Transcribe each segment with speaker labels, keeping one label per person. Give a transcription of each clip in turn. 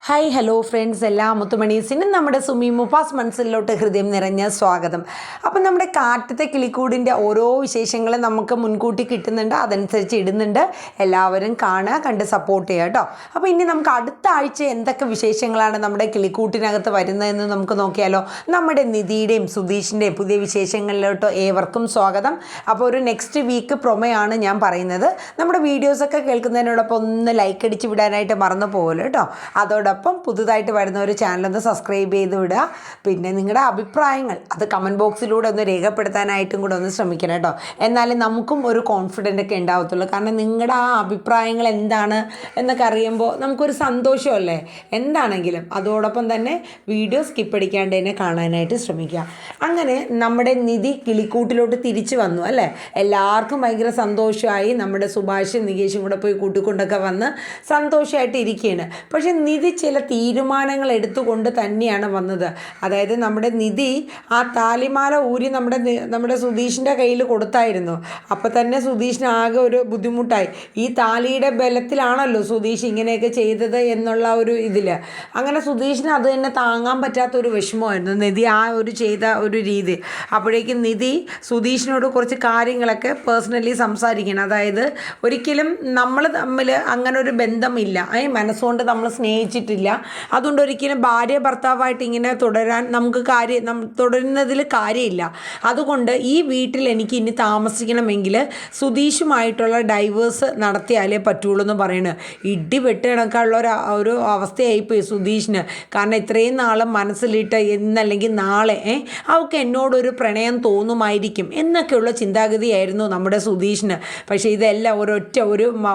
Speaker 1: Hi hello friends, എല്ലാ മുത്തുമണീസിനും നമ്മുടെ സുമി മുഫാസ് മനസ്സിലോട്ട് ഹൃദയം നിറഞ്ഞ സ്വാഗതം. അപ്പം നമ്മുടെ കാറ്റത്തെ കിളിക്കൂടിൻ്റെ ഓരോ വിശേഷങ്ങളും നമുക്ക് മുൻകൂട്ടി കിട്ടുന്നുണ്ട്, അതനുസരിച്ച് ഇടുന്നുണ്ട്. എല്ലാവരും കാണുക, കണ്ട് സപ്പോർട്ട് ചെയ്യുക കേട്ടോ. അപ്പോൾ ഇനി നമുക്ക് അടുത്ത ആഴ്ച എന്തൊക്കെ വിശേഷങ്ങളാണ് നമ്മുടെ കിളിക്കൂട്ടിനകത്ത് വരുന്നതെന്ന് നമുക്ക് നോക്കിയാലോ. നമ്മുടെ നിധിയുടെയും സുധീഷിൻ്റെയും പുതിയ വിശേഷങ്ങളിലോട്ട് ഏവർക്കും സ്വാഗതം. അപ്പോൾ ഒരു നെക്സ്റ്റ് വീക്ക് പ്രൊമോയാണ് ഞാൻ പറയുന്നത്. നമ്മുടെ വീഡിയോസൊക്കെ കേൾക്കുന്നതിനോടൊപ്പം ഒന്ന് ലൈക്ക് അടിച്ച് വിടാനായിട്ട് മറന്നു പോകുമല്ലോ കേട്ടോ. അതോടൊപ്പം പുതുതായിട്ട് വരുന്ന ഒരു ചാനലൊന്ന് സബ്സ്ക്രൈബ് ചെയ്ത് വിടുക. പിന്നെ നിങ്ങളുടെ അഭിപ്രായങ്ങൾ അത് കമൻറ്റ് ബോക്സിലൂടെ ഒന്ന് രേഖപ്പെടുത്താനായിട്ടും കൂടെ ഒന്ന് ശ്രമിക്കണം കേട്ടോ. എന്നാലും നമുക്കും ഒരു കോൺഫിഡൻ്റ് ഒക്കെ ഉണ്ടാവത്തുള്ളൂ. കാരണം നിങ്ങളുടെ ആ അഭിപ്രായങ്ങൾ എന്താണ് എന്നൊക്കെ അറിയുമ്പോൾ നമുക്കൊരു സന്തോഷമല്ലേ എന്താണെങ്കിലും. അതോടൊപ്പം തന്നെ വീഡിയോ സ്കിപ്പ് അടിക്കാണ്ട് തന്നെ കാണാനായിട്ട് ശ്രമിക്കുക. അങ്ങനെ നമ്മുടെ നിധി കിളിക്കൂട്ടിലോട്ട് തിരിച്ചു വന്നു അല്ലേ. എല്ലാവർക്കും ഭയങ്കര സന്തോഷമായി. നമ്മുടെ സുഭാഷും നികേഷും കൂടെ പോയി കൂട്ടിക്കൊണ്ടൊക്കെ വന്ന് സന്തോഷമായിട്ട് ഇരിക്കുകയാണ്. പക്ഷേ നിധി ചില തീരുമാനങ്ങൾ എടുത്തുകൊണ്ട് തന്നെയാണ് വന്നത്. അതായത് നമ്മുടെ നിധി ആ താലിമാല ഊരി നമ്മുടെ സുധീഷിൻ്റെ കയ്യിൽ കൊടുത്തായിരുന്നു. അപ്പോൾ തന്നെ സുധീഷിന് ആകെ ഒരു ബുദ്ധിമുട്ടായി. ഈ താലിയുടെ ബലത്തിലാണല്ലോ സുധീഷ് ഇങ്ങനെയൊക്കെ ചെയ്തത് എന്നുള്ള ഒരു ഇതിൽ അങ്ങനെ സുധീഷിന് അത് തന്നെ താങ്ങാൻ പറ്റാത്തൊരു വിഷമമായിരുന്നു നിധി ആ ഒരു ചെയ്ത ഒരു രീതി. അപ്പോഴേക്കും നിധി സുധീഷിനോട് കുറച്ച് കാര്യങ്ങളൊക്കെ പേഴ്സണലി സംസാരിക്കണം. അതായത് ഒരിക്കലും നമ്മൾ തമ്മിൽ അങ്ങനെ ഒരു ബന്ധമില്ല, മനസ്സുകൊണ്ട് നമ്മൾ സ്നേഹിച്ചിട്ടില്ല. അതുകൊണ്ട് ഒരിക്കലും ഭാര്യ ഭർത്താവായിട്ട് ഇങ്ങനെ തുടരാൻ നമുക്ക് തുടരുന്നതിൽ കാര്യമില്ല. അതുകൊണ്ട് ഈ വീട്ടിൽ എനിക്ക് ഇനി താമസിക്കണമെങ്കിൽ സുധീഷുമായിട്ടുള്ള ഡൈവേഴ്സ് നടത്തിയാലേ പറ്റുള്ളൂ എന്ന് പറയുന്നത്. ഇടി വെട്ട് കണക്കുള്ള ഒരു അവസ്ഥയായിപ്പോയി സുധീഷിന്. കാരണം ഇത്രയും നാളും മനസ്സിലിട്ട് ഇന്നല്ലെങ്കിൽ നാളെ അവൾക്ക് എന്നോടൊരു പ്രണയം തോന്നുമായിരിക്കും എന്നൊക്കെയുള്ള ചിന്താഗതിയായിരുന്നു നമ്മുടെ സുധീഷിന്. പക്ഷേ ഇതെല്ലാം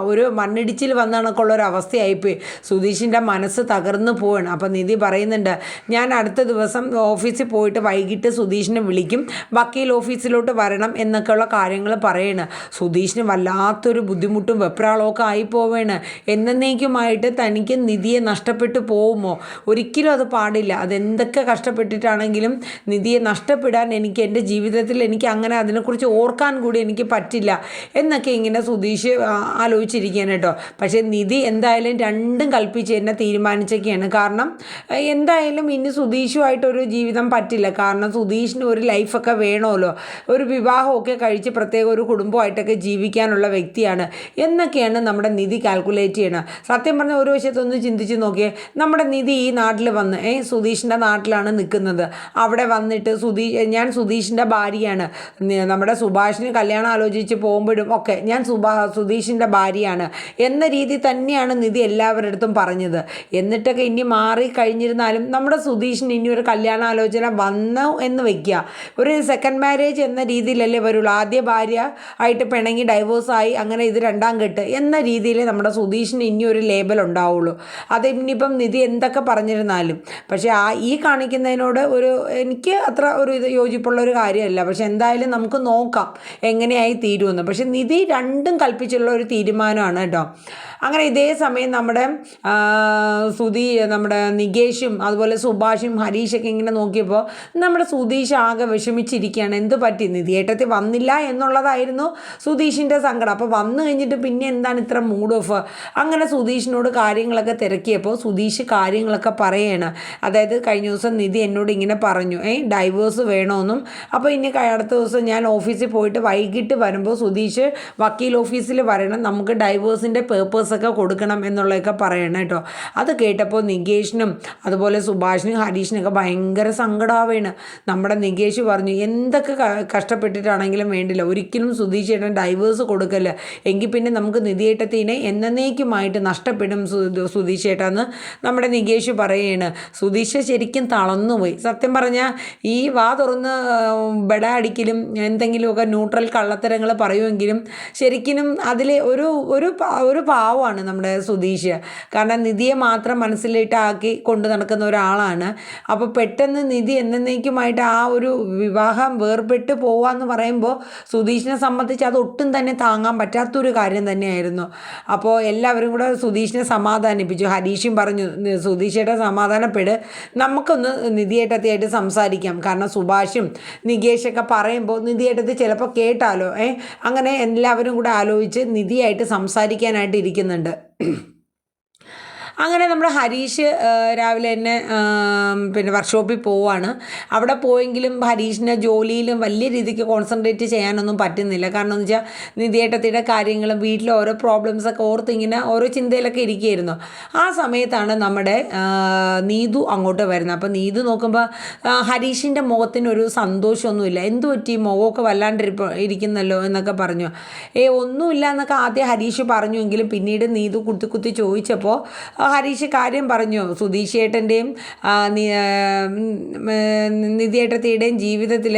Speaker 1: ഒരു മണ്ണിടിച്ചിൽ വന്ന കണക്കുള്ള ഒരു അവസ്ഥയായിപ്പോയി. സുധീഷിൻ്റെ മനസ്സ് തകർന്നു പോവാണ്. അപ്പോൾ നിധി പറയുന്നുണ്ട്, ഞാൻ അടുത്ത ദിവസം ഓഫീസിൽ പോയിട്ട് വൈകിട്ട് സുധീഷിനെ വിളിക്കും, വക്കീൽ ഓഫീസിലോട്ട് വരണം എന്നൊക്കെയുള്ള കാര്യങ്ങൾ പറയണം. സുധീഷിന് വല്ലാത്തൊരു ബുദ്ധിമുട്ടും വെപ്രാളമൊക്കെ ആയിപ്പോവേണ്. എന്നേക്കുമായിട്ട് തനിക്ക് നിധിയെ നഷ്ടപ്പെട്ടു പോകുമോ? ഒരിക്കലും അത് പാടില്ല. അതെന്തൊക്കെ കഷ്ടപ്പെട്ടിട്ടാണെങ്കിലും നിധിയെ നഷ്ടപ്പെടാൻ എനിക്ക് എൻ്റെ ജീവിതത്തിൽ എനിക്ക് അങ്ങനെ അതിനെക്കുറിച്ച് ഓർക്കാൻ കൂടി എനിക്ക് പറ്റില്ല എന്നൊക്കെ ഇങ്ങനെ സുധീഷ് ആലോചിച്ചിരിക്കുകയാണ് കേട്ടോ. പക്ഷേ നിധി എന്തായാലും രണ്ടും കൽപ്പിച്ച് തന്നെ തീരുമാനിച്ചൊക്കെയാണ്. കാരണം എന്തായാലും ഇനി സുധീഷുമായിട്ടൊരു ജീവിതം പറ്റില്ല. കാരണം സുധീഷിന് ഒരു ലൈഫൊക്കെ വേണമല്ലോ, ഒരു വിവാഹമൊക്കെ കഴിച്ച് പ്രത്യേക ഒരു കുടുംബമായിട്ടൊക്കെ ജീവിക്കാനുള്ള വ്യക്തിയാണ് എന്നൊക്കെയാണ് നമ്മുടെ നിധി കാൽക്കുലേറ്റ് ചെയ്യണം. സത്യം പറഞ്ഞാൽ ഒരു വശത്തൊന്ന് ചിന്തിച്ച് നോക്കിയേ, നമ്മുടെ നിധി ഈ നാട്ടിൽ വന്ന് സുധീഷിൻ്റെ നാട്ടിലാണ് നിൽക്കുന്നത്. അവിടെ വന്നിട്ട് ഞാൻ സുധീഷിൻ്റെ ഭാര്യയാണ്, നമ്മുടെ സുഭാഷിന് കല്യാണം ആലോചിച്ച് പോകുമ്പോഴും ഒക്കെ ഞാൻ സുധീഷിൻ്റെ ഭാര്യയാണ് എന്ന രീതി തന്നെയാണ് നിധി എല്ലാവരുടെ അടുത്തും പറഞ്ഞത്. എന്നിട്ടൊക്കെ ഇനി മാറി കഴിഞ്ഞിരുന്നാലും നമ്മുടെ സുധീഷിന് ഇനി ഒരു കല്യാണാലോചന വന്നു എന്ന് വയ്ക്കുക. ഒരു സെക്കൻഡ് മാരേജ് എന്ന രീതിയിലല്ലേ വരുള്ളൂ. ആദ്യ ഭാര്യ ആയിട്ട് പിണങ്ങി ഡൈവോഴ്സായി അങ്ങനെ ഇത് രണ്ടാം കെട്ട് എന്ന രീതിയിൽ നമ്മുടെ സുധീഷിന് ഇനി ഒരു ലേബൽ ഉണ്ടാവുള്ളൂ. അത് ഇനിയിപ്പം നിധി എന്തൊക്കെ പറഞ്ഞിരുന്നാലും. പക്ഷേ ഈ കാണിക്കുന്നതിനോട് എനിക്ക് അത്ര ഒരു യോജിപ്പുള്ള ഒരു കാര്യമല്ല. പക്ഷെ എന്തായാലും നമുക്ക് നോക്കാം എങ്ങനെയായി തീരുമെന്ന്. പക്ഷെ നിധി രണ്ടും കൽപ്പിച്ചുള്ള ഒരു തീരുമാനമാണ് കേട്ടോ. അങ്ങനെ ഇതേ സമയം നമ്മുടെ നമ്മുടെ നികേഷും അതുപോലെ സുഭാഷും ഹരീഷൊക്കെ ഇങ്ങനെ നോക്കിയപ്പോൾ നമ്മുടെ സുധീഷ് ആകെ വിഷമിച്ചിരിക്കുകയാണ്. എന്ത് പറ്റി, നിധിയേട്ടത്തിൽ വന്നില്ല എന്നുള്ളതായിരുന്നു സുധീഷിൻ്റെ സങ്കടം. അപ്പോൾ വന്നു കഴിഞ്ഞിട്ട് പിന്നെ എന്താണ് ഇത്ര മൂഡ് ഓഫ്? അങ്ങനെ സുധീഷിനോട് കാര്യങ്ങളൊക്കെ തിരക്കിയപ്പോൾ സുധീഷ് കാര്യങ്ങളൊക്കെ പറയുകയാണ്. അതായത് കഴിഞ്ഞ ദിവസം നിധി എന്നോട് ഇങ്ങനെ പറഞ്ഞു, ഡൈവേഴ്സ് വേണമെന്നും. അപ്പോൾ ഇനി അടുത്ത ദിവസം ഞാൻ ഓഫീസിൽ പോയിട്ട് വൈകിട്ട് വരുമ്പോൾ സുധീഷ് വക്കീൽ ഓഫീസിൽ വരണം, നമുക്ക് ഡൈവേഴ്സിൻ്റെ പേപ്പേഴ്സൊക്കെ കൊടുക്കണം എന്നുള്ളതൊക്കെ പറയണം കേട്ടോ. അത് കേട്ടപ്പോൾ നികേഷിനും അതുപോലെ സുഭാഷിനും ഹരീഷിനൊക്കെ ഭയങ്കര സങ്കടമാവുകയാണ്. നമ്മുടെ നികേഷ് പറഞ്ഞു, എന്തൊക്കെ കഷ്ടപ്പെട്ടിട്ടാണെങ്കിലും വേണ്ടില്ല, ഒരിക്കലും സുധീഷ് ചേട്ടൻ ഡൈവേഴ്സ് കൊടുക്കല്ല, എങ്കിൽ പിന്നെ നമുക്ക് നിധിയേട്ടത്തിനെ എന്നേക്കുമായിട്ട് നഷ്ടപ്പെടും സുധീഷ് ചേട്ടാന്ന് നമ്മുടെ നികേഷ് പറയുകയാണ്. സുധീഷ് ശരിക്കും തളർന്നുപോയി. സത്യം പറഞ്ഞാൽ ഈ വാ തുറന്ന് ബെട അടിക്കലും എന്തെങ്കിലുമൊക്കെ ന്യൂട്രൽ കള്ളത്തരങ്ങൾ പറയുമെങ്കിലും ശരിക്കും അതിൽ ഒരു പാവമാണ് നമ്മുടെ സുധീഷ്. കാരണം നിധിയെ മാത്രം മനസ്സിലിട്ടാക്കി കൊണ്ട് നടക്കുന്ന ഒരാളാണ്. അപ്പോൾ പെട്ടെന്ന് നിധി എന്നേക്കുമായിട്ട് ആ ഒരു വിവാഹം വേർപെട്ട് പോവാന്ന് പറയുമ്പോൾ സുധീഷിനെ സംബന്ധിച്ച് അത് ഒട്ടും തന്നെ താങ്ങാൻ പറ്റാത്തൊരു കാര്യം തന്നെയായിരുന്നു. അപ്പോൾ എല്ലാവരും കൂടെ സുധീഷിനെ സമാധാനിപ്പിച്ചു. ഹരീഷും പറഞ്ഞു, സുധീഷേട്ട സമാധാനപ്പെട്, നമുക്കൊന്ന് നിധിയേട്ടത്തിയായിട്ട് സംസാരിക്കാം. കാരണം സുഭാഷും നികേഷൊക്കെ പറയുമ്പോൾ നിധിയേട്ടത്തി ചിലപ്പോൾ കേട്ടാലോ. അങ്ങനെ എല്ലാവരും കൂടെ ആലോചിച്ച് നിധിയായിട്ട് സംസാരിക്കാനായിട്ട് ഇരിക്കുന്നുണ്ട്. അങ്ങനെ നമ്മുടെ ഹരീഷ് രാവിലെ തന്നെ പിന്നെ വർക്ക്ഷോപ്പിൽ പോവാണ്. അവിടെ പോയെങ്കിലും ഹരീഷിന് ജോലിയിലും വലിയ രീതിക്ക് കോൺസെൻട്രേറ്റ് ചെയ്യാനൊന്നും പറ്റുന്നില്ല. കാരണം എന്ന് വെച്ചാൽ നിധിയേട്ടത്തിയുടെ കാര്യങ്ങളും വീട്ടിലെ ഓരോ പ്രോബ്ലംസൊക്കെ ഓർത്ത് ഇങ്ങനെ ഓരോ ചിന്തയിലൊക്കെ ഇരിക്കുകയായിരുന്നു. ആ സമയത്താണ് നമ്മുടെ നീതു അങ്ങോട്ട് വരുന്നത്. അപ്പോൾ നീതു നോക്കുമ്പോൾ ഹരീഷിൻ്റെ മുഖത്തിനൊരു സന്തോഷമൊന്നുമില്ല. എന്തു പറ്റി, മുഖമൊക്കെ ഇരിക്കുന്നല്ലോ എന്നൊക്കെ പറഞ്ഞു. ഒന്നുമില്ല എന്നൊക്കെ ആദ്യം ഹരീഷ് പറഞ്ഞുവെങ്കിലും പിന്നീട് നീതു കുത്തി ചോദിച്ചപ്പോൾ ഹരീഷ് കാര്യം പറഞ്ഞു. സുധീഷ് ഏട്ടൻ്റെയും നിധിയേട്ടത്തിയുടെയും ജീവിതത്തിൽ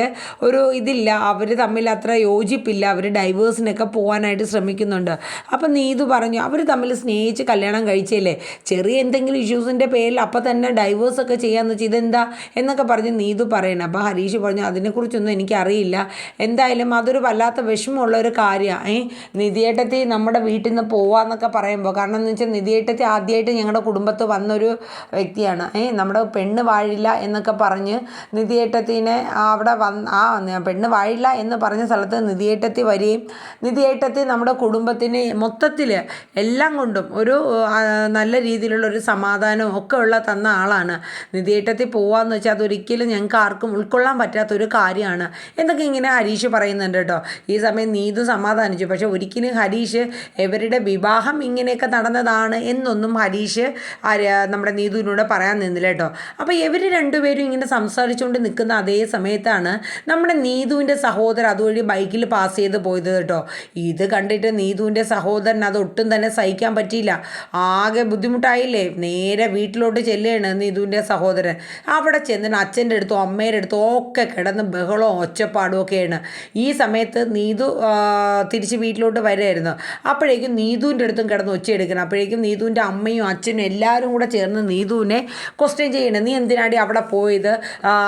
Speaker 1: ഒരു ഇതില്ല, അവർ തമ്മിൽ അത്ര യോജിപ്പില്ല, അവർ ഡൈവേഴ്സിനൊക്കെ പോകാനായിട്ട് ശ്രമിക്കുന്നുണ്ട്. അപ്പം നീതു പറഞ്ഞു അവർ തമ്മിൽ സ്നേഹിച്ച് കല്യാണം കഴിച്ചല്ലേ, ചെറിയ എന്തെങ്കിലും ഇഷ്യൂസിൻ്റെ പേരിൽ അപ്പം തന്നെ ഡൈവേഴ്സൊക്കെ ചെയ്യാമെന്ന് വെച്ചാൽ ഇതെന്താ എന്നൊക്കെ പറഞ്ഞ് നീതു പറയണം. അപ്പോൾ ഹരീഷ് പറഞ്ഞു അതിനെക്കുറിച്ചൊന്നും എനിക്കറിയില്ല, എന്തായാലും അതൊരു വല്ലാത്ത വിഷമമുള്ളൊരു കാര്യമാണ്. നിധിയേട്ടത്തി നമ്മുടെ വീട്ടിൽ നിന്ന് പോവാന്നൊക്കെ പറയുമ്പോൾ, കാരണം എന്ന് വെച്ചാൽ നിധിയേട്ടത്തി ആദ്യമായിട്ട് ഞങ്ങളുടെ കുടുംബത്ത് വന്നൊരു വ്യക്തിയാണ്. നമ്മുടെ പെണ്ണ് വാഴില്ല എന്നൊക്കെ പറഞ്ഞ് നിധിയേട്ടത്തിനെ അവിടെ പെണ്ണ് വാഴില്ല എന്ന് പറഞ്ഞ സ്ഥലത്ത് നിധിയേട്ടത്തി വരികയും നിധിയേട്ടത്തി നമ്മുടെ കുടുംബത്തിന് മൊത്തത്തിൽ എല്ലാം കൊണ്ടും ഒരു നല്ല രീതിയിലുള്ളൊരു സമാധാനവും ഒക്കെ തന്ന ആളാണ്. നിധിയേട്ടത്തി പോവാന്ന് വെച്ചാൽ അതൊരിക്കലും ഞങ്ങൾക്ക് ആർക്കും ഉൾക്കൊള്ളാൻ പറ്റാത്തൊരു കാര്യമാണ് എന്നൊക്കെ ഇങ്ങനെ ഹരീഷ് പറയുന്നുണ്ട് കേട്ടോ. ഈ സമയം നീതു സമാധാനിച്ചു. പക്ഷെ ഒരിക്കലും ഹരീഷ് ഇവരുടെ വിവാഹം ഇങ്ങനെയൊക്കെ നടന്നതാണ് എന്നൊന്നും ഹരീഷ് നമ്മുടെ നീതുവിനോട് പറയാൻ നിന്നില്ല കേട്ടോ. അപ്പോൾ ഇവർ രണ്ടുപേരും ഇങ്ങനെ സംസാരിച്ചുകൊണ്ട് നിൽക്കുന്ന അതേ സമയത്താണ് നമ്മുടെ നീതുവിൻ്റെ സഹോദരൻ അതുവഴി ബൈക്കിൽ പാസ് ചെയ്ത് പോയത് കേട്ടോ. ഇത് കണ്ടിട്ട് നീതുവിൻ്റെ സഹോദരൻ അത് ഒട്ടും തന്നെ സഹിക്കാൻ പറ്റിയില്ല. ആകെ ബുദ്ധിമുട്ടായില്ലേ. നേരെ വീട്ടിലോട്ട് ചെല്ലുകയാണ് നീതുവിൻ്റെ സഹോദരൻ. അവിടെ ചെന്നിട്ട് അച്ഛൻ്റെ അടുത്തോ അമ്മയുടെ അടുത്തോ ഒക്കെ കിടന്ന് ബഹളവും ഒച്ചപ്പാടും ഒക്കെയാണ്. ഈ സമയത്ത് നീതു തിരിച്ച് വീട്ടിലോട്ട് വരുമായിരുന്നു. അപ്പോഴേക്കും നീതുവിൻ്റെ അടുത്തും കിടന്ന് ഒച്ചയെടുക്കണം. അപ്പോഴേക്കും നീതുവിൻ്റെ അമ്മയും അച്ഛനും എല്ലാവരും കൂടെ ചേർന്ന് നീതുവിനെ ക്വസ്റ്റ്യൻ ചെയ്യണം. നീ എന്തിനാടി അവിടെ പോയത്,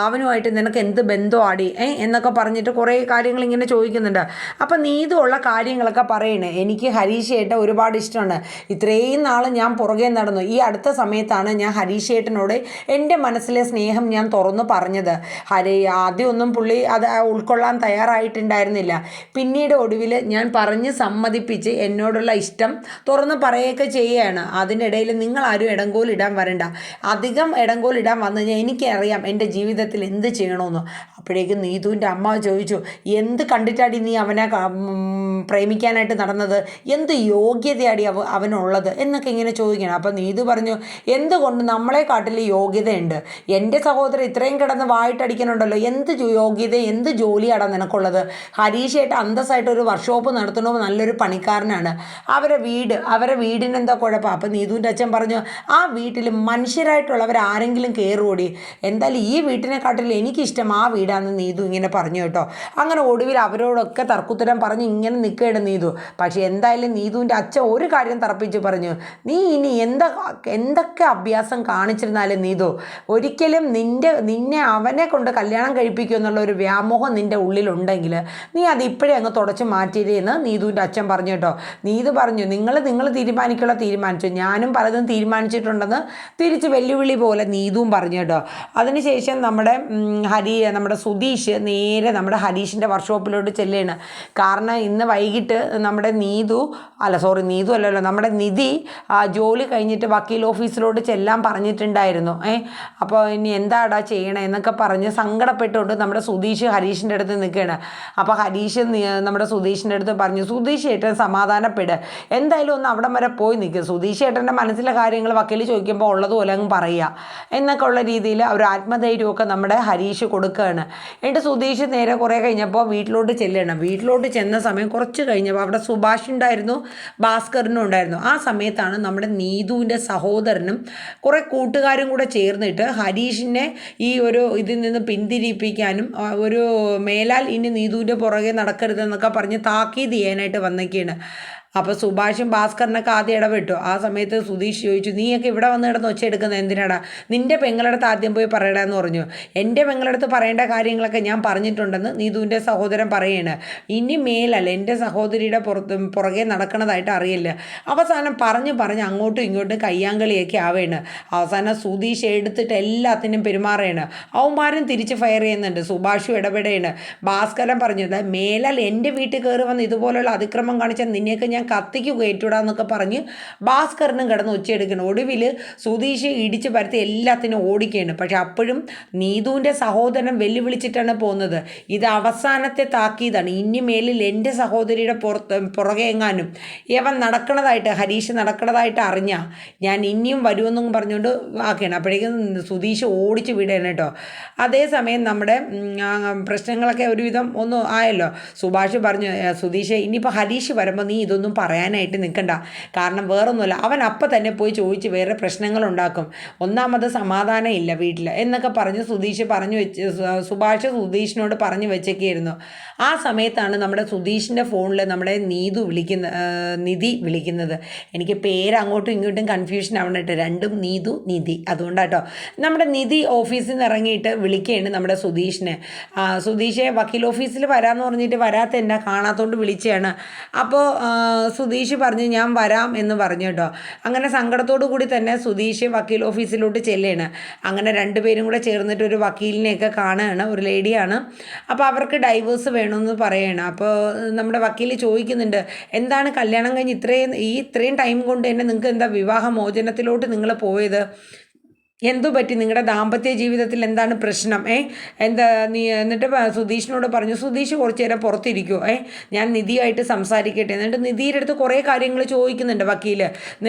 Speaker 1: അവനുമായിട്ട് നിനക്ക് എന്ത് ബന്ധമാടി എന്നൊക്കെ പറഞ്ഞിട്ട് കുറേ കാര്യങ്ങൾ ഇങ്ങനെ ചോദിക്കുന്നുണ്ട്. അപ്പം നീതു ഉള്ള കാര്യങ്ങളൊക്കെ പറയണേ. എനിക്ക് ഹരീഷ് ഏട്ടൻ ഒരുപാട് ഇഷ്ടമാണ്, ഇത്രയും നാൾ ഞാൻ പുറകെ നടന്നു. ഈ അടുത്ത സമയത്താണ് ഞാൻ ഹരീഷ് ഏട്ടനോട് എൻ്റെ മനസ്സിലെ സ്നേഹം ഞാൻ തുറന്നു പറഞ്ഞത്. ആദ്യമൊന്നും പുള്ളി അത് ഉൾക്കൊള്ളാൻ തയ്യാറായിട്ടുണ്ടായിരുന്നില്ല. പിന്നീട് ഒടുവിൽ ഞാൻ പറഞ്ഞ് സമ്മതിപ്പിച്ച് എന്നോടുള്ള ഇഷ്ടം തുറന്ന് പറയുകയൊക്കെ ചെയ്യുകയാണ്. അതിനിടയിൽ നിങ്ങളാരും ഇടങ്കോലിടാൻ വരണ്ട. അധികം ഇടങ്കോലിടാൻ വന്നു കഴിഞ്ഞാൽ എനിക്കറിയാം എൻ്റെ ജീവിതത്തിൽ എന്ത് ചെയ്യണമെന്ന്. അപ്പോഴേക്കും നീതുവിൻ്റെ അമ്മ ചോദിച്ചു എന്ത് കണ്ടിട്ടാടി നീ അവനെ പ്രേമിക്കാനായിട്ട് നടന്നത്, എന്ത് യോഗ്യതയാടി അവനുള്ളത് എന്നൊക്കെ ഇങ്ങനെ ചോദിക്കണം. അപ്പോൾ നീതു പറഞ്ഞു എന്തുകൊണ്ട് നമ്മളെക്കാട്ടിൽ യോഗ്യതയുണ്ട്, എൻ്റെ സഹോദരൻ ഇത്രയും കിടന്ന് വായിട്ടടിക്കണുണ്ടല്ലോ, എന്ത് യോഗ്യത എന്ത് ജോലിയാണ് നിനക്കുള്ളത്. ഹരീഷായിട്ട് അന്തസ്സായിട്ടൊരു വർക്ക്ഷോപ്പ് നടത്തണമെന്ന് നല്ലൊരു പണിക്കാരനാണ്. അവരെ വീടിന് എന്താ കുഴപ്പം. അപ്പോൾ നീതുവിൻ്റെ അച്ഛൻ പറഞ്ഞു ആ വീട്ടിൽ മനുഷ്യരായിട്ടുള്ളവർ ആരെങ്കിലും കയറുകൂടി, എന്തായാലും ഈ വീട്ടിനെക്കാട്ടിൽ എനിക്കിഷ്ടം ആ വീടാണെന്ന് നീതു ഇങ്ങനെ പറഞ്ഞു കേട്ടോ. അങ്ങനെ ഒടുവിൽ അവരോടൊക്കെ തർക്കുത്തരം പറഞ്ഞ് ഇങ്ങനെ നിൽക്കുകയാണ് നീതു. പക്ഷേ എന്തായാലും നീതുവിൻ്റെ അച്ഛൻ ഒരു കാര്യം തറപ്പിച്ച് പറഞ്ഞു, നീ ഇനി എന്തൊക്കെ അഭ്യാസം കാണിച്ചിരുന്നാലും നീതു ഒരിക്കലും നിന്നെ അവനെ കൊണ്ട് കല്യാണം കഴിപ്പിക്കും എന്നുള്ള ഒരു വ്യാമോഹം നിൻ്റെ ഉള്ളിലുണ്ടെങ്കിൽ നീ അത് ഇപ്പോഴേ അങ്ങ് തുടച്ച് മാറ്റിയിരുന്ന് നീതുവിൻ്റെ അച്ഛൻ പറഞ്ഞു കേട്ടോ. നീതു പറഞ്ഞു നിങ്ങൾ തീരുമാനിക്കുള്ള തീരുമാനിച്ചു, ഞാനും പലതും തീരുമാനിച്ചിട്ടുണ്ടെന്ന് തിരിച്ച് വെല്ലുവിളി പോലെ നീതുവും പറഞ്ഞു കേട്ടോ. അതിനുശേഷം നമ്മുടെ സുധീഷ് നേരെ നമ്മുടെ ഹരീഷിൻ്റെ വർക്ക്ഷോപ്പിലോട്ട് ചെല്ലുകയാണ്. കാരണം ഇന്ന് വൈകിട്ട് നമ്മുടെ നീതു അല്ലല്ലോ നമ്മുടെ നിധി ജോലി കഴിഞ്ഞിട്ട് വക്കീൽ ഓഫീസിലോട്ട് ചെല്ലാൻ പറഞ്ഞിട്ടുണ്ടായിരുന്നു. അപ്പോൾ ഇനി എന്താടാ ചെയ്യണേ എന്നൊക്കെ പറഞ്ഞ് സങ്കടപ്പെട്ടുകൊണ്ട് നമ്മുടെ സുധീഷ് ഹരീഷിൻ്റെ അടുത്ത് നിൽക്കുകയാണ്. അപ്പോൾ ഹരീഷ് നമ്മുടെ സുധീഷിൻ്റെ അടുത്ത് പറഞ്ഞു സുധീഷ് ഏട്ടൻ സമാധാനപ്പെട്, എന്തായാലും ഒന്ന് അവിടം വരെ പോയി നിൽക്കുക, സുധീഷ് ഏട്ടൻ്റെ മനസ്സിലെ കാര്യങ്ങൾ വക്കീൽ ചോദിക്കുമ്പോൾ ഉള്ളതുപോലെ അങ്ങ് പറയുക എന്നൊക്കെ ഉള്ള രീതിയിൽ ഒരു ആത്മധൈര്യമൊക്കെ നമ്മുടെ ഹരീഷ് കൊടുക്കുകയാണ്. എന്നിട്ട് സുധീഷ് നേരെ കുറേ കഴിഞ്ഞപ്പോൾ വീട്ടിലോട്ട് ചെല്ലണം. വീട്ടിലോട്ട് ചെന്ന സമയം കുറച്ച് കഴിഞ്ഞപ്പോൾ അവിടെ സുഭാഷ് ഉണ്ടായിരുന്നു, ഭാസ്കരനും ഉണ്ടായിരുന്നു. ആ സമയത്താണ് നമ്മുടെ നീതുവിൻ്റെ സഹോദരനും കുറേ കൂട്ടുകാരും കൂടെ ചേർന്നിട്ട് ഹരീഷിനെ ഈ ഒരു ഇതിൽ നിന്ന് പിന്തിരിപ്പിക്കാനും ഒരു മേലാൽ ഇനി നീതുവിൻ്റെ പുറകെ നടക്കരുതെന്നൊക്കെ പറഞ്ഞ് താക്കീത് ചെയ്യാനായിട്ട് വന്നൊക്കെയാണ്. അപ്പോൾ സുഭാഷും ഭാസ്കറിനൊക്കെ ആദ്യം ഇടപെട്ടു. ആ സമയത്ത് സുധീഷ് ചോദിച്ചു നീയൊക്കെ ഇവിടെ വന്ന് കിടന്ന് ഒച്ചയെടുക്കുന്നത് എന്തിനാടാ, നിൻ്റെ പെങ്ങളടുത്ത് ആദ്യം പോയി പറയടാന്ന് പറഞ്ഞു. എൻ്റെ പെങ്ങളടുത്ത് പറയേണ്ട കാര്യങ്ങളൊക്കെ ഞാൻ പറഞ്ഞിട്ടുണ്ടെന്ന് നീതുവിൻ്റെ സഹോദരൻ പറയാണ്. ഇനി മേലല്ല എൻ്റെ സഹോദരിയുടെ പുറകെ നടക്കണതായിട്ട് അറിയില്ല. അവസാനം പറഞ്ഞ് അങ്ങോട്ടും ഇങ്ങോട്ടും കയ്യാങ്കളിയൊക്കെ ആവേണ്. അവസാനം സുധീഷ് എടുത്തിട്ട് എല്ലാത്തിനും പെരുമാറുകയാണ്. അവന്മാരും തിരിച്ച് ഫയർ ചെയ്യുന്നുണ്ട്. സുഭാഷും ഇടപെടുകയാണ്. ഭാസ്കരൻ പറഞ്ഞു മേലാൽ എൻ്റെ വീട്ടിൽ കയറി വന്ന് ഇതുപോലുള്ള അതിക്രമം കാണിച്ചാൽ നിന്നെയൊക്കെ ഞാൻ ഞാൻ കത്തിക്ക് കയറ്റൂടാന്നൊക്കെ പറഞ്ഞ് ഭാസ്കരനും കിടന്ന് ഒച്ചയെടുക്കണം. ഒടുവിൽ സുധീഷ് ഇടിച്ച് പരത്തി എല്ലാത്തിനും ഓടിക്കുകയാണ്. പക്ഷെ അപ്പോഴും നീതുവിൻ്റെ സഹോദരൻ വെല്ലുവിളിച്ചിട്ടാണ് പോകുന്നത്. ഇത് അവസാനത്തെ താക്കീതാണ്. ഇനി മേലിൽ എൻ്റെ സഹോദരിയുടെ പുറകെ എങ്ങാനും ഇവൻ നടക്കണതായിട്ട്, ഹരീഷ് നടക്കണതായിട്ട് അറിഞ്ഞാൽ ഞാൻ ഇനിയും വരുമെന്നും പറഞ്ഞുകൊണ്ട് ആക്കുകയാണ്. അപ്പോഴേക്കും സുധീഷ് ഓടിച്ച് വിടുകയാണ് കേട്ടോ. അതേസമയം നമ്മുടെ പ്രശ്നങ്ങളൊക്കെ ഒരുവിധം ഒന്നും ആയല്ലോ. സുഭാഷ് പറഞ്ഞു, സുധീഷ് ഇനിയിപ്പോൾ ഹരീഷ് വരുമ്പോൾ നീ ഇതൊന്നും പറയാനായിട്ട് നിൽക്കണ്ട, കാരണം വേറൊന്നുമില്ല, അവൻ അപ്പം തന്നെ പോയി ചോദിച്ച് വേറെ പ്രശ്നങ്ങളുണ്ടാക്കും, ഒന്നാമത് സമാധാനം ഇല്ല വീട്ടിൽ എന്നൊക്കെ പറഞ്ഞ് സുഭാഷ് സുധീഷിനോട് പറഞ്ഞു വെച്ചേക്കായിരുന്നു. ആ സമയത്താണ് നമ്മുടെ സുധീഷിൻ്റെ ഫോണിൽ നമ്മുടെ നിധി വിളിക്കുന്നത്. എനിക്ക് പേര് അങ്ങോട്ടും ഇങ്ങോട്ടും കൺഫ്യൂഷൻ ആവണിട്ട്, രണ്ടും നിധി, അതുകൊണ്ടാട്ടോ. നമ്മുടെ നിധി ഓഫീസിൽ നിന്ന് ഇറങ്ങിയിട്ട് വിളിക്കുകയാണ് നമ്മുടെ സുധീഷിനെ. സുധീഷെ വക്കീൽ ഓഫീസിൽ വരാമെന്ന് പറഞ്ഞിട്ട് വരാത്ത എന്നെ കാണാത്തോണ്ട് വിളിച്ചതാണ്. അപ്പോൾ സുധീഷ് പറഞ്ഞു ഞാൻ വരാം എന്ന് പറഞ്ഞു കേട്ടോ. അങ്ങനെ സങ്കടത്തോടു കൂടി തന്നെ സുധീഷ് വക്കീൽ ഓഫീസിലോട്ട് ചെല്ലുകയാണ്. അങ്ങനെ രണ്ടുപേരും കൂടെ ചേർന്നിട്ട് ഒരു വക്കീലിനെയൊക്കെ കാണുകയാണ്, ഒരു ലേഡിയാണ്. അപ്പോൾ അവർക്ക് ഡൈവേഴ്സ് വേണമെന്ന് പറയുകയാണ്. അപ്പോൾ നമ്മുടെ വക്കീൽ ചോദിക്കുന്നുണ്ട്, എന്താണ് കല്യാണം കഴിഞ്ഞ് ഇത്രയും ടൈം കൊണ്ട് തന്നെ നിങ്ങൾക്ക് എന്താ വിവാഹമോചനത്തിലോട്ട് നിങ്ങൾ പോയത്, എന്തു പറ്റി, നിങ്ങളുടെ ദാമ്പത്യ ജീവിതത്തിൽ എന്താണ് പ്രശ്നം, എന്നിട്ട് സുധീഷിനോട് പറഞ്ഞു. സുധീഷ് കുറച്ച് നേരം പുറത്തിരിക്കുമോ, ഞാൻ നിധിയായിട്ട് സംസാരിക്കട്ടെ. എന്നിട്ട് നിധിയുടെ അടുത്ത് കുറേ കാര്യങ്ങൾ ചോദിക്കുന്നുണ്ട് വക്കീൽ.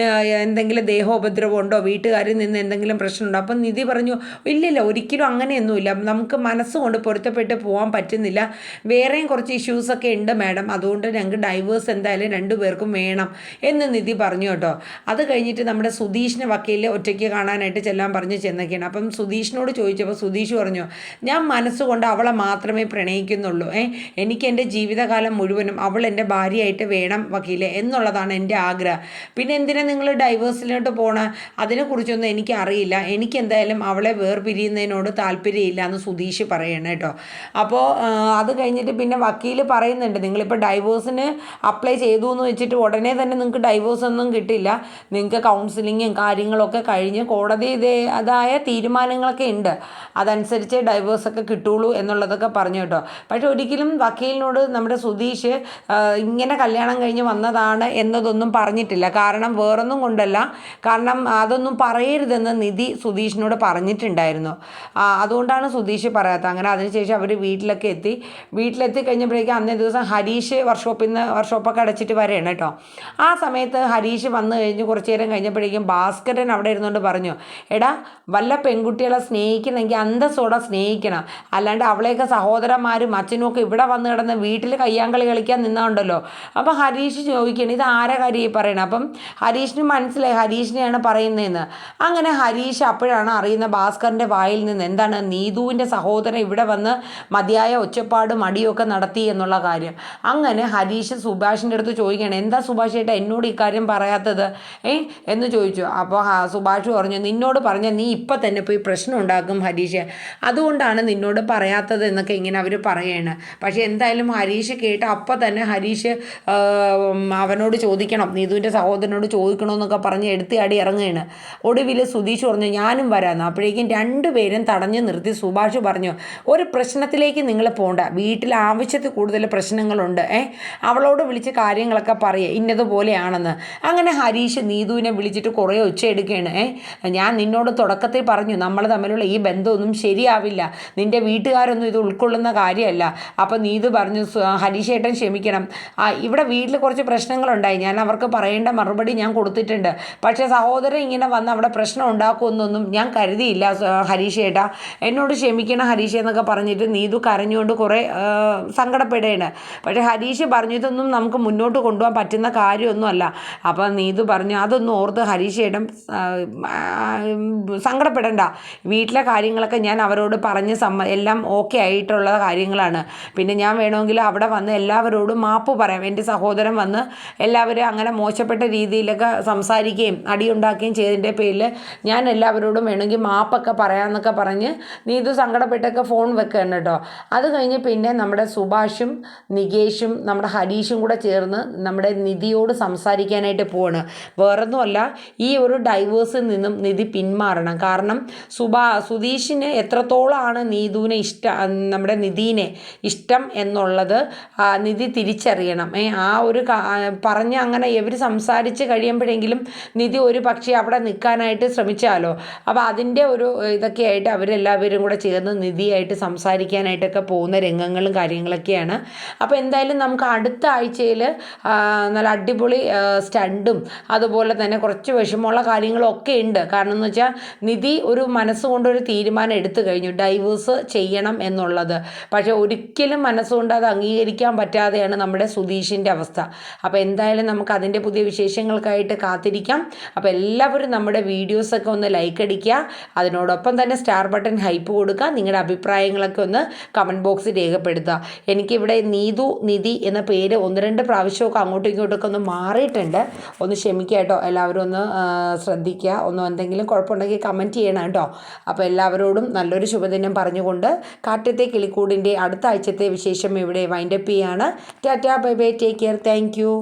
Speaker 1: എന്തെങ്കിലും ദേഹോപദ്രവം ഉണ്ടോ, വീട്ടുകാരിൽ നിന്ന് എന്തെങ്കിലും പ്രശ്നമുണ്ടോ? അപ്പം നിധി പറഞ്ഞു, ഇല്ലില്ല, ഒരിക്കലും അങ്ങനെയൊന്നുമില്ല, നമുക്ക് മനസ്സുകൊണ്ട് പൊരുത്തപ്പെട്ട് പോകാൻ പറ്റുന്നില്ല, വേറെയും കുറച്ച് ഇഷ്യൂസൊക്കെ ഉണ്ട് മാഡം, അതുകൊണ്ട് ഞങ്ങൾക്ക് ഡൈവേഴ്സ് എന്തായാലും രണ്ടുപേർക്കും വേണം എന്ന് നിധി പറഞ്ഞു കേട്ടോ. അത് കഴിഞ്ഞിട്ട് നമ്മുടെ സുധീഷിനെ വക്കീലിനെ ഒറ്റയ്ക്ക് കാണാനായിട്ട് ചെല്ലാൻ പറഞ്ഞു ചെന്നൊക്കെയാണ്. അപ്പം സുധീഷിനോട് ചോദിച്ചപ്പോൾ സുധീഷ് പറഞ്ഞു, ഞാൻ മനസ്സുകൊണ്ട് അവളെ മാത്രമേ പ്രണയിക്കുന്നുള്ളൂ, എനിക്ക് എൻ്റെ ജീവിതകാലം മുഴുവനും അവൾ എൻ്റെ ഭാര്യയായിട്ട് വേണം വക്കീലെ എന്നുള്ളതാണ് എൻ്റെ ആഗ്രഹം. പിന്നെ എന്തിനാ നിങ്ങൾ ഡൈവേഴ്സിലോട്ട് പോകണം, അതിനെക്കുറിച്ചൊന്നും എനിക്ക് അറിയില്ല, എനിക്ക് എന്തായാലും അവളെ വേർപിരിയുന്നതിനോട് താല്പര്യമില്ല എന്ന് സുധീഷ് പറയണം കേട്ടോ. അപ്പോൾ അത് കഴിഞ്ഞിട്ട് പിന്നെ വക്കീൽ പറയുന്നുണ്ട്, നിങ്ങളിപ്പോൾ ഡൈവേഴ്സിന് അപ്ലൈ ചെയ്തു എന്ന് വെച്ചിട്ട് ഉടനെ തന്നെ നിങ്ങൾക്ക് ഡൈവേഴ്സ് ഒന്നും കിട്ടില്ല, നിങ്ങൾക്ക് കൗൺസിലിങ്ങും കാര്യങ്ങളൊക്കെ കഴിഞ്ഞ് കോടതി അതായ തീരുമാനങ്ങളൊക്കെ ഉണ്ട്, അതനുസരിച്ച് ഡൈവേഴ്സൊക്കെ കിട്ടുള്ളൂ എന്നുള്ളതൊക്കെ പറഞ്ഞു കേട്ടോ. പക്ഷെ ഒരിക്കലും വക്കീലിനോട് നമ്മുടെ സുധീഷ് ഇങ്ങനെ കല്യാണം കഴിഞ്ഞ് വന്നതാണ് എന്നതൊന്നും പറഞ്ഞിട്ടില്ല. കാരണം വേറൊന്നും കൊണ്ടല്ല, കാരണം അതൊന്നും പറയരുതെന്ന് നിധി സുധീഷിനോട് പറഞ്ഞിട്ടുണ്ടായിരുന്നു. അതുകൊണ്ടാണ് സുധീഷ് പറയാത്തത്. അങ്ങനെ അതിനുശേഷം അവർ വീട്ടിലെത്തി കഴിഞ്ഞപ്പോഴേക്കും അന്നേ ദിവസം ഹരീഷ് വർക്ക്ഷോപ്പൊക്കെ അടച്ചിട്ട് വരെയാണ് കേട്ടോ. ആ സമയത്ത് ഹരീഷ് വന്നു കഴിഞ്ഞ് കുറച്ച് നേരം കഴിഞ്ഞപ്പോഴേക്കും ഭാസ്കരൻ അവിടെ ഇരുന്നുകൊണ്ട് പറഞ്ഞു, എടാ വല്ല പെൺകുട്ടികളെ സ്നേഹിക്കണമെങ്കിൽ അന്തസ്സോടെ സ്നേഹിക്കണം, അല്ലാണ്ട് അവളെയൊക്കെ സഹോദരന്മാരും അച്ഛനും ഒക്കെ ഇവിടെ വന്ന് കിടന്ന് വീട്ടിൽ കയ്യാങ്കളി കളിക്കാൻ നിന്നുണ്ടല്ലോ. അപ്പം ഹരീഷ് ചോദിക്കണം, ഇത് ആരെ കാര്യം പറയണം? അപ്പം ഹരീഷിന് മനസ്സിലായി ഹരീഷിനെയാണ് പറയുന്നതെന്ന്. അങ്ങനെ ഹരീഷ് അപ്പോഴാണ് അറിയുന്ന ഭാസ്കറിൻ്റെ വായിൽ നിന്ന് എന്താണ് നീതുവിൻ്റെ സഹോദരൻ ഇവിടെ വന്ന് മതിയായ ഒച്ചപ്പാടും അടിയൊക്കെ നടത്തി എന്നുള്ള കാര്യം. അങ്ങനെ ഹരീഷ് സുഭാഷിൻ്റെ അടുത്ത് ചോദിക്കുകയാണ്, എന്താ സുഭാഷ് ഏട്ടാ എന്നോട് ഇക്കാര്യം പറയാത്തത് എന്ന് ചോദിച്ചു. അപ്പോൾ സുഭാഷ് പറഞ്ഞു, നിന്നോട് പറഞ്ഞാൽ നീ ഇപ്പം തന്നെ പോയി പ്രശ്നം ഉണ്ടാക്കും ഹരീഷ്, അതുകൊണ്ടാണ് നിന്നോട് പറയാത്തത് എന്നൊക്കെ ഇങ്ങനെ അവർ പറയാണ്. പക്ഷേ എന്തായാലും ഹരീഷ് കേട്ട് അപ്പം തന്നെ ഹരീഷ് അവനോട് ചോദിക്കണം, നീതുവിൻ്റെ സഹോദരനോട് ചോദിക്കണമെന്നൊക്കെ പറഞ്ഞ് എടുത്തിയാടി ഇറങ്ങുകയാണ്. ഒടുവിൽ സുധീഷ് പറഞ്ഞു ഞാനും വരാമെന്ന്. അപ്പോഴേക്കും രണ്ടുപേരും തടഞ്ഞു നിർത്തി സുഭാഷ് പറഞ്ഞു, ഒരു പ്രശ്നത്തിലേക്ക് നിങ്ങൾ പോകണ്ട, വീട്ടിൽ ആവശ്യത്തിൽ കൂടുതൽ പ്രശ്നങ്ങളുണ്ട്, അവളോട് വിളിച്ച് കാര്യങ്ങളൊക്കെ പറയുക ഇന്നതുപോലെയാണെന്ന്. അങ്ങനെ ഹരീഷ് നീതുവിനെ വിളിച്ചിട്ട് കുറേ ഒച്ച എടുക്കുകയാണ്. ഞാൻ നിന്നോട് തുടക്കത്തിൽ പറഞ്ഞു നമ്മൾ തമ്മിലുള്ള ഈ ബന്ധമൊന്നും ശരിയാവില്ല, നിൻ്റെ വീട്ടുകാരൊന്നും ഇത് ഉൾക്കൊള്ളുന്ന കാര്യമല്ല. അപ്പോൾ നീതു പറഞ്ഞു, ഹരീഷേട്ടൻ ക്ഷമിക്കണം, ഇവിടെ വീട്ടിൽ കുറച്ച് പ്രശ്നങ്ങളുണ്ടായി, ഞാൻ അവർക്ക് പറയേണ്ട മറുപടി ഞാൻ കൊടുത്തിട്ടുണ്ട്, പക്ഷേ സഹോദരൻ ഇങ്ങനെ വന്ന് അവിടെ പ്രശ്നം ഉണ്ടാക്കുമെന്നൊന്നും ഞാൻ കരുതിയില്ല ഹരീഷേട്ടാ, എന്നോട് ക്ഷമിക്കണം ഹരീഷ് എന്നൊക്കെ പറഞ്ഞിട്ട് നീതു കരഞ്ഞുകൊണ്ട് കുറേ സങ്കടപ്പെടുകയാണ്. പക്ഷേ ഹരീഷ് പറഞ്ഞു ഇതൊന്നും നമുക്ക് മുന്നോട്ട് കൊണ്ടുപോകാൻ പറ്റുന്ന കാര്യമൊന്നുമല്ല. അപ്പോൾ നീതു പറഞ്ഞു അതൊന്നും ഓർത്ത് ഹരീഷേട്ടൻ സങ്കടപ്പെടണ്ട, വീട്ടിലെ കാര്യങ്ങളൊക്കെ ഞാൻ അവരോട് പറഞ്ഞ് എല്ലാം ഓക്കെ ആയിട്ടുള്ള കാര്യങ്ങളാണ്. പിന്നെ ഞാൻ വേണമെങ്കിൽ അവിടെ വന്ന് എല്ലാവരോടും മാപ്പ് പറയാം, എൻ്റെ സഹോദരൻ വന്ന് എല്ലാവരും അങ്ങനെ മോശപ്പെട്ട രീതിയിലൊക്കെ സംസാരിക്കുകയും അടിയുണ്ടാക്കുകയും ചെയ്തതിൻ്റെ പേരിൽ ഞാൻ എല്ലാവരോടും വേണമെങ്കിൽ മാപ്പൊക്കെ പറയാമെന്നൊക്കെ പറഞ്ഞ് നീതു സങ്കടപ്പെട്ടൊക്കെ ഫോൺ വെക്കുകയാണ് കേട്ടോ. അത് കഴിഞ്ഞ് പിന്നെ നമ്മുടെ സുഭാഷും നികേഷും നമ്മുടെ ഹരീഷും കൂടെ ചേർന്ന് നമ്മുടെ നിധിയോട് സംസാരിക്കാനായിട്ട് പോവാണ്. വേറൊന്നുമല്ല, ഈ ഒരു ഡൈവേഴ്സിൽ നിന്നും നിധി പിന്മാറണം, മാറണം. കാരണം സുധീഷിന് എത്രത്തോളമാണ് നീതുവിനെ നമ്മുടെ നിധീനെ ഇഷ്ടം എന്നുള്ളത് നിധി തിരിച്ചറിയണം. ആ ഒരു പറഞ്ഞ് അങ്ങനെ ഇവർ സംസാരിച്ച് കഴിയുമ്പോഴെങ്കിലും നിധി ഒരു പക്ഷേ അവിടെ നിൽക്കാനായിട്ട് ശ്രമിച്ചാലോ. അപ്പോൾ അതിൻ്റെ ഒരു ഇതൊക്കെ ആയിട്ട് അവരെല്ലാവരും കൂടെ ചേർന്ന് നിധിയായിട്ട് സംസാരിക്കാനായിട്ടൊക്കെ പോകുന്ന രംഗങ്ങളും കാര്യങ്ങളൊക്കെയാണ്. അപ്പോൾ എന്തായാലും നമുക്ക് അടുത്ത ആഴ്ചയിൽ നല്ല അടിപൊളി സ്റ്റണ്ടും അതുപോലെ തന്നെ കുറച്ച് വിഷമമുള്ള കാര്യങ്ങളൊക്കെ ഉണ്ട്. കാരണം എന്ന് വെച്ചാൽ നിധി ഒരു മനസ്സുകൊണ്ടൊരു തീരുമാനം എടുത്തു കഴിഞ്ഞു, ഡൈവേഴ്സ് ചെയ്യണം എന്നുള്ളത്. പക്ഷേ ഒരിക്കലും മനസ്സുകൊണ്ട് അത് അംഗീകരിക്കാൻ പറ്റാതെയാണ് നമ്മുടെ സുധീഷിൻ്റെ അവസ്ഥ. അപ്പോൾ എന്തായാലും നമുക്ക് അതിൻ്റെ പുതിയ വിശേഷങ്ങൾക്കായിട്ട് കാത്തിരിക്കാം. അപ്പോൾ എല്ലാവരും നമ്മുടെ വീഡിയോസൊക്കെ ഒന്ന് ലൈക്ക് അടിക്കുക, അതിനോടൊപ്പം തന്നെ സ്റ്റാർ ബട്ടൺ ഹൈപ്പ് കൊടുക്കുക, നിങ്ങളുടെ അഭിപ്രായങ്ങളൊക്കെ ഒന്ന് കമൻറ്റ് ബോക്സിൽ രേഖപ്പെടുത്തുക. എനിക്കിവിടെ നീതു നിധി എന്ന പേര് 1-2 പ്രാവശ്യമൊക്കെ അങ്ങോട്ടും ഇങ്ങോട്ടൊക്കെ ഒന്ന് മാറിയിട്ടുണ്ട്. ഒന്ന് ക്ഷമിക്കുക കേട്ടോ, എല്ലാവരും ഒന്ന് ശ്രദ്ധിക്കുക. എന്തെങ്കിലും കുഴപ്പമുണ്ടെങ്കിൽ കമൻറ്റ് ചെയ്യണം കേട്ടോ. അപ്പോൾ എല്ലാവരോടും നല്ലൊരു ശുഭദിനം പറഞ്ഞുകൊണ്ട് കാറ്റത്തെ കിളിക്കൂടിൻ്റെ അടുത്ത ആഴ്ചത്തെ വിശേഷം ഇവിടെ വൈൻഡപ്പ് ചെയ്യാണ്. Tata, bye bye, take care, thank you.